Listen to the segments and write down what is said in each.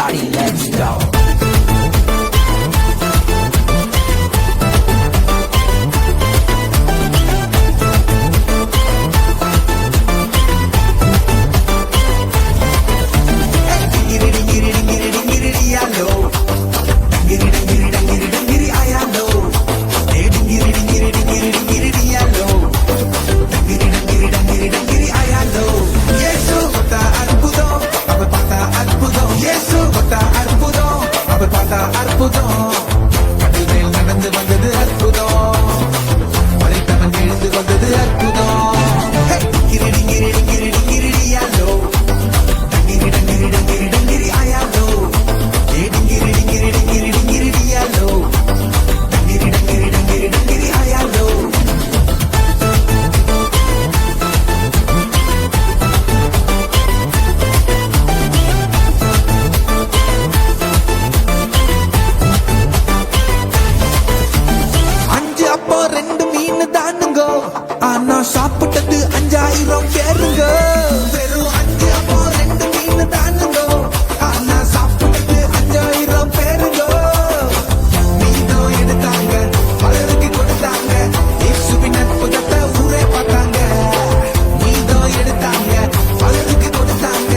Everybody, let's go. அற்புதம் கடல் மேல் நடந்து வந்தது அற்புதம் மறைத்தவன் எழுந்து வந்தது அற்புதம் கிரடி கிரடி கிரடி கிரடியாலோ டங்கிரி டங்கிரி டங்கிரி டங்கிரி ஆயாலோ கிரடி கிரடி கிரடி கிரடியாலோ டங்கிரி டங்கிரி டங்கிரி டங்கிரி ஆயாலோ ஆனா சாப்பிட்டது 5000 பேருங்க வெறும் 5 அப்போ 2 மீன் தானுங்க ஆனா சாப்பிட்டது 5000 பேருங்க மீனோ எடுத்தாங்க பலருக்கு கொடுத்தாங்க இயேசுவின் அற்புதத்தை ஊரே பார்த்தாங்க மீனோ எடுத்தாங்க பலருக்கு கொடுத்தாங்க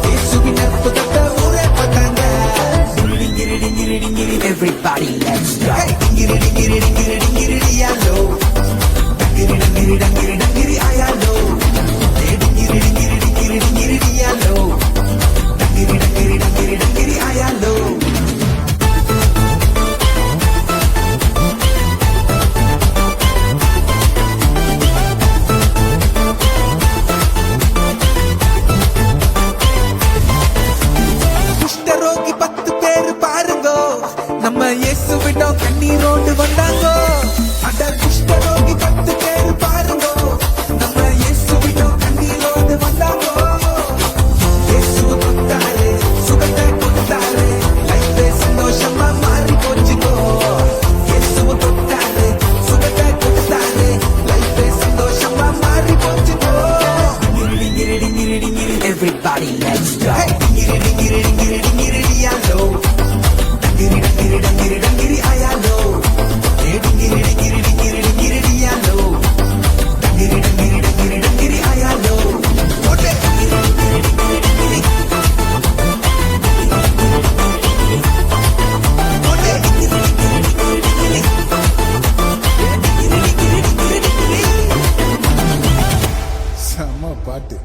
இயேசுவின் அற்புதத்தை ஊரே பார்த்தாங்க Everybody, let's go. கிரடி கிரடி கிரடி கிரடியாலோ கிரடி கிரடி கிரடி கிரடி ஆயாலோ கிரடி கிரடி கிரடி கிரடியாலோ கிரடி கிரடி கிரடி ஆயாலோ குஷ்டரோகி 10 பேர் பாருங்க நம்ம இயேசுவிடம் கண்ணீரோடு வந்தாங்க அட குஷ்டரோகி 10 பேர் பாருங்க நம்ம இயேசுவிடம் கண்ணீரோடு வந்தாங்க இயேசு தொட்டாரு சுகத்தை கொடுத்தாரு லைஃபே சந்தோஷமா மாறி போச்சுங்க இயேசு தொட்டாரு சுகத்தை கொடுத்தாரு லைஃபே சந்தோஷமா மாறி போச்சுங்க கிரடி கிரடி கிரடி கிரடி Everybody, let's go. கிரடி கிரடி கிரடி கிரடியாலோ கிரடி கிரடி கிரடி ஆயாலோ கிரடி கிரடி கிரடி கிரடி கிரடியாலோ கிரடி கிரடி கிரடி கிரடி ஆயாலோ ஓடே கிரடி கிரடி கிரடி கிரடி ஓடே கிரடி கிரடி கிரடி கிரடி கிரடி கிரடி கிரடி செம்ம பாட்டு.